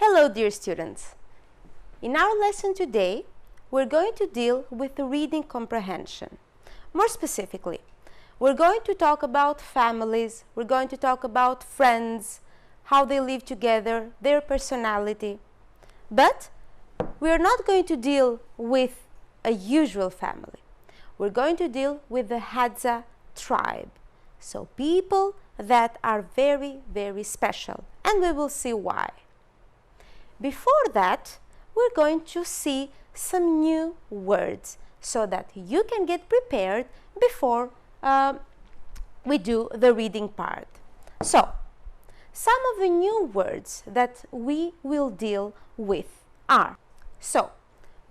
Hello dear students! In our lesson today, we're going to deal with the reading comprehension. More specifically, we're going to talk about families, we're going to talk about friends, how they live together, their personality. But we're not going to deal with a usual family. We're going to deal with the Hadza tribe. So people that are very, very special, and we will see why. Before that, we're going to see some new words so that you can get prepared before we do the reading part. So, some of the new words that we will deal with are. So,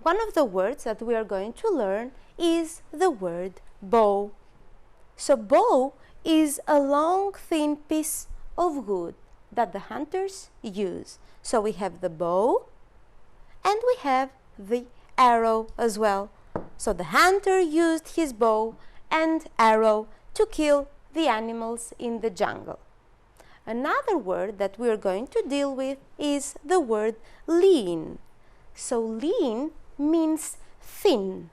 one of the words that we are going to learn is the word bow. So, bow is a long, thin piece of wood that the hunters use. So we have the bow and we have the arrow as well. So the hunter used his bow and arrow to kill the animals in the jungle. Another word that we are going to deal with is the word lean. So lean means thin.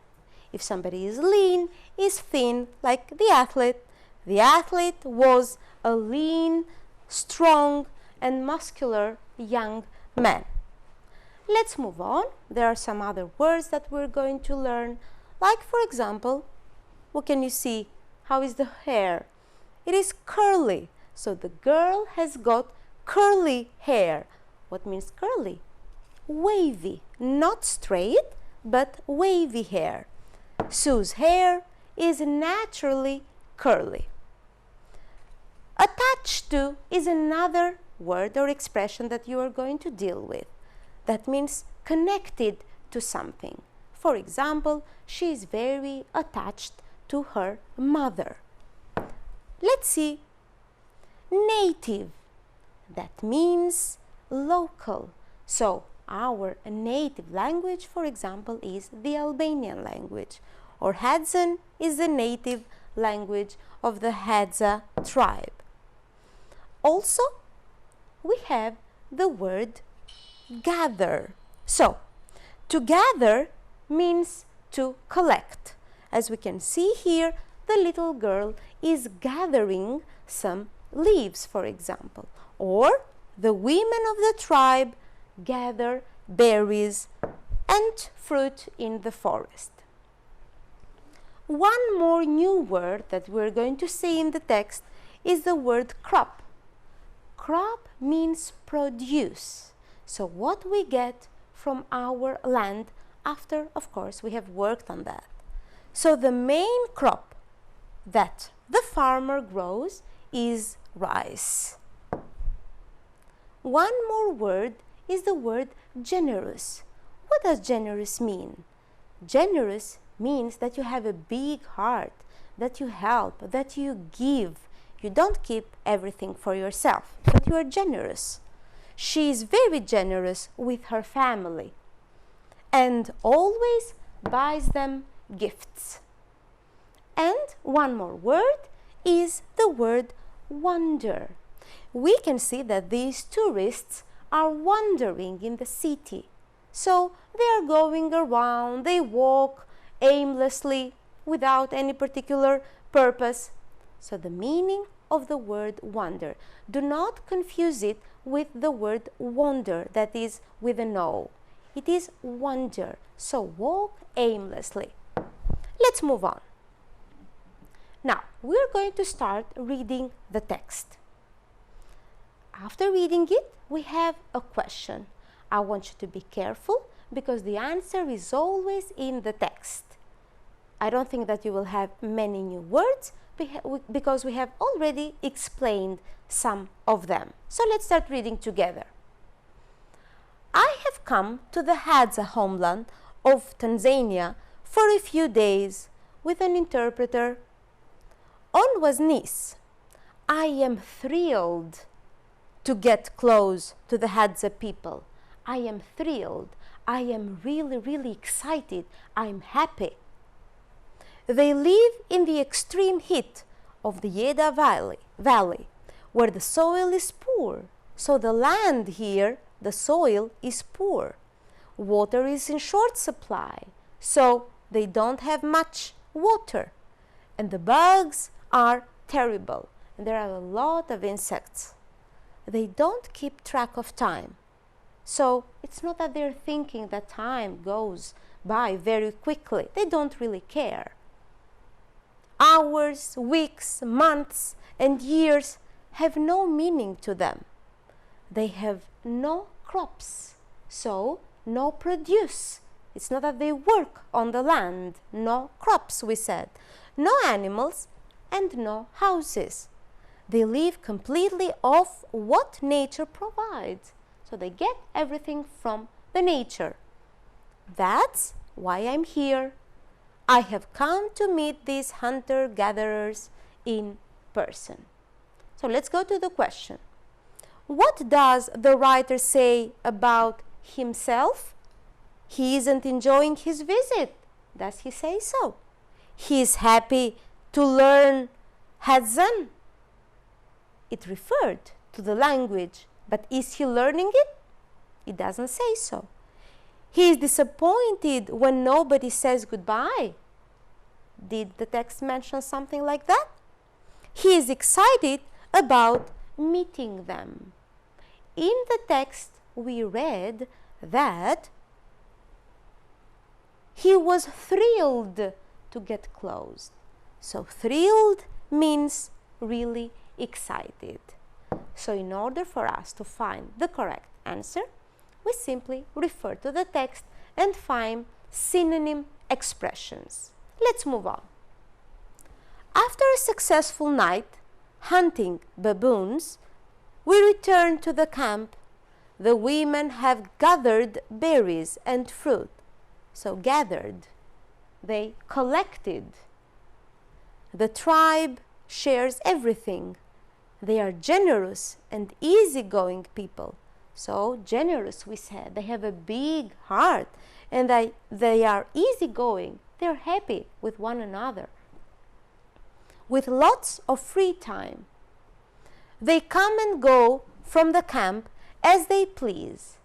If somebody is lean, is thin, like the athlete. The athlete was a lean, strong and muscular young man. Let's move on. There are some other words that we're going to learn. Like, for example, what can you see? How is the hair? It is curly. So the girl has got curly hair. What means curly? Wavy. Not straight, but wavy hair. Sue's hair is naturally curly. Attached to is another word or expression that you are going to deal with. That means connected to something. For example, she is very attached to her mother. Let's see. Native. That means local. So, our native language, for example, is the Albanian language. Or Hadzan is the native language of the Hadza tribe. Also, we have the word gather. So, to gather means to collect. As we can see here, the little girl is gathering some leaves, for example. Or the women of the tribe gather berries and fruit in the forest. One more new word that we're going to see in the text is the word crop. Crop means produce. So what we get from our land after, of course, we have worked on that. So the main crop that the farmer grows is rice. One more word is the word generous. What does generous mean? Generous means that you have a big heart, that you help, that you give. You don't keep everything for yourself, but you are generous. She is very generous with her family and always buys them gifts. And one more word is the word wander. We can see that these tourists are wandering in the city. So they are going around, they walk aimlessly without any particular purpose. So the meaning of the word wander. Do not confuse it with the word wander, that is with an O. It is wander. So walk aimlessly. Let's move on. Now, we're going to start reading the text. After reading it, we have a question. I want you to be careful because the answer is always in the text. I don't think that you will have many new words because we have already explained some of them. So let's start reading together. I have come to the Hadza homeland of Tanzania for a few days with an interpreter. On Wasnis, I am thrilled to get close to the Hadza people. I am thrilled. I am really, really excited. I'm happy. They live in the extreme heat of the Yeda Valley, where the soil is poor. So the land here, the soil is poor. Water is in short supply, so they don't have much water. And the bugs are terrible. And there are a lot of insects. They don't keep track of time. So it's not that they're thinking that time goes by very quickly. They don't really care. Hours, weeks, months, and years have no meaning to them. They have no crops, so no produce. It's not that they work on the land. No crops, we said. No animals and no houses. They live completely off what nature provides. So they get everything from the nature. That's why I'm here. I have come to meet these hunter-gatherers in person. So let's go to the question. What does the writer say about himself? He isn't enjoying his visit. Does he say so? He is happy to learn Hadzan. It referred to the language, but is he learning it? It doesn't say so. He is disappointed when nobody says goodbye. Did the text mention something like that? He is excited about meeting them. In the text, we read that he was thrilled to get close. So thrilled means really excited. So in order for us to find the correct answer, we simply refer to the text and find synonym expressions. Let's move on. After a successful night hunting baboons, we return to the camp. The women have gathered berries and fruit. So gathered, they collected. The tribe shares everything. They are generous and easygoing people. So generous, we said, they have a big heart and they are easygoing. They're happy with one another. With lots of free time. They come and go from the camp as they please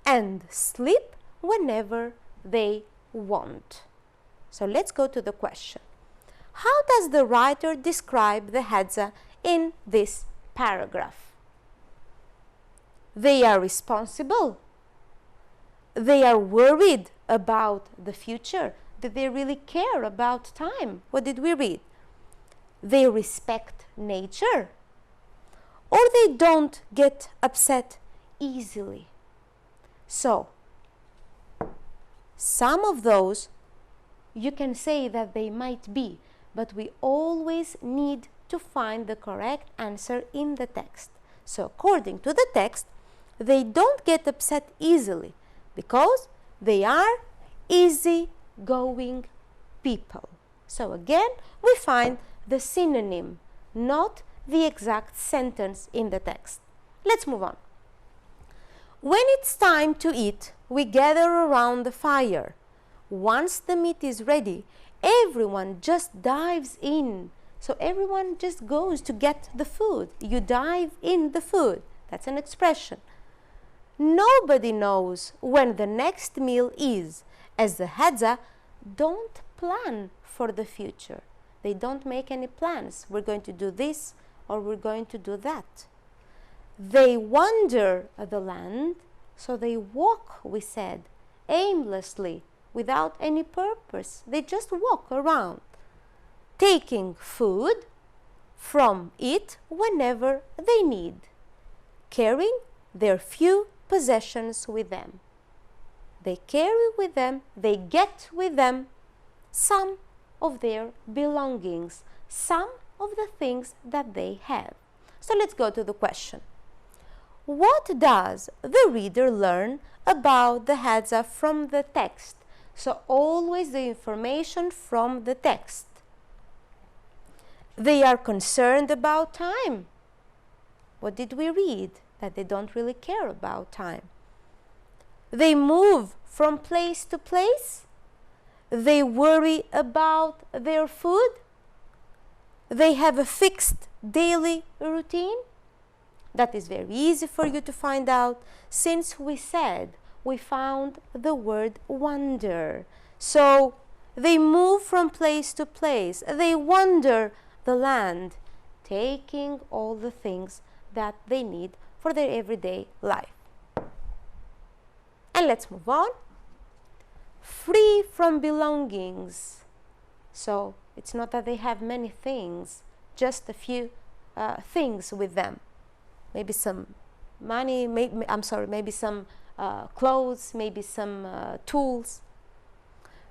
and sleep whenever they want. So let's go to the question. How does the writer describe the Hadza in this paragraph? They are responsible. They are worried about the future. That they really care about time. What did we read? They respect nature. Or they don't get upset easily. So, some of those you can say that they might be, but we always need to find the correct answer in the text. So according to the text, they don't get upset easily because they are easygoing people. So again, we find the synonym, not the exact sentence in the text. Let's move on. When it's time to eat, we gather around the fire. Once the meat is ready, everyone just dives in. So everyone just goes to get the food. You dive in the food. That's an expression. Nobody knows when the next meal is, as the Hadza don't plan for the future. They don't make any plans. We're going to do this or we're going to do that. They wander the land, so they walk, we said, aimlessly, without any purpose. They just walk around, taking food from it whenever they need, carrying their few possessions with them. They carry with them, they get with them some of their belongings, some of the things that they have. So let's go to the question. What does the reader learn about the Hadza from the text? So always the information from the text. They are concerned about time. What did we read? That they don't really care about time. They move from place to place. They worry about their food. They have a fixed daily routine. That is very easy for you to find out since we said we found the word wander. So they move from place to place. They wander the land, taking all the things that they need for their everyday life. And let's move on. Free from belongings. So it's not that they have many things, just a few things with them. Maybe some money, maybe some clothes, maybe some tools.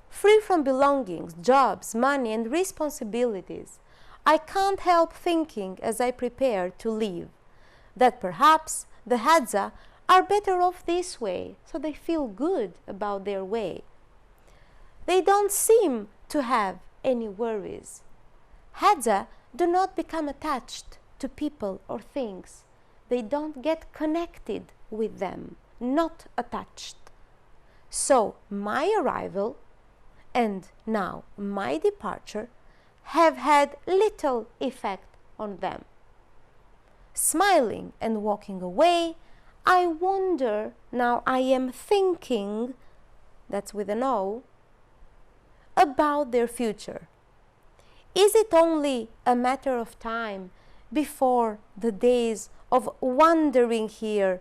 Free from belongings, jobs, money, and responsibilities. I can't help thinking as I prepare to leave that perhaps the Hadza are better off this way, so they feel good about their way. They don't seem to have any worries. Hadza do not become attached to people or things. They don't get connected with them, not attached. So my arrival and now my departure have had little effect on them. Smiling and walking away, I wonder, now I am thinking, that's with an O, about their future. Is it only a matter of time before the days of wandering here,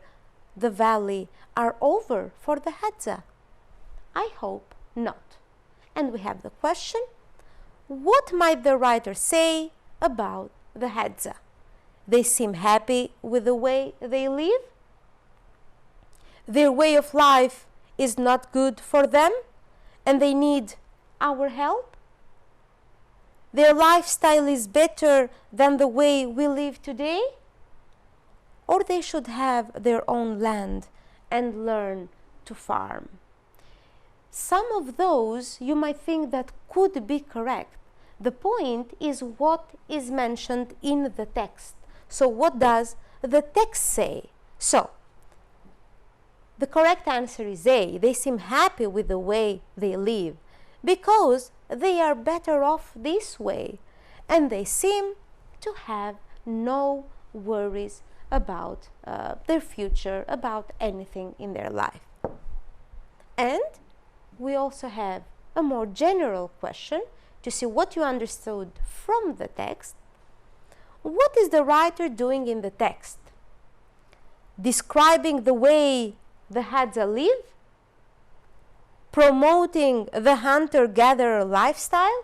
the valley, are over for the Hadza? I hope not. And we have the question, what might the writer say about the Hadza? They seem happy with the way they live? Their way of life is not good for them and they need our help? Their lifestyle is better than the way we live today? Or they should have their own land and learn to farm? Some of those you might think that could be correct. The point is what is mentioned in the text. So what does the text say? So the correct answer is A. They seem happy with the way they live because they are better off this way and they seem to have no worries about their future, about anything in their life. And we also have a more general question to see what you understood from the text. What is the writer doing in the text? Describing the way the Hadza live? Promoting the hunter-gatherer lifestyle?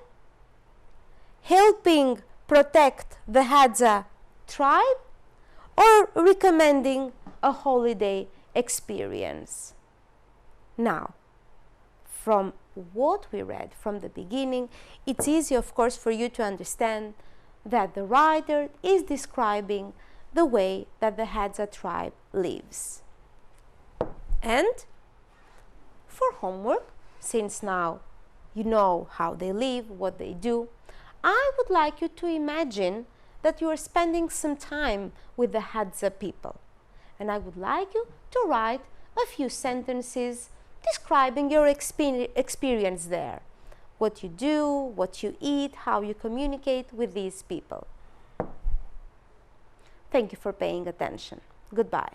Helping protect the Hadza tribe? Or recommending a holiday experience? Now, from what we read from the beginning, it's easy, of course, for you to understand that the writer is describing the way that the Hadza tribe lives. And for homework, since now you know how they live, what they do, I would like you to imagine that you are spending some time with the Hadza people. And I would like you to write a few sentences describing your experience there. What you do, what you eat, how you communicate with these people. Thank you for paying attention. Goodbye.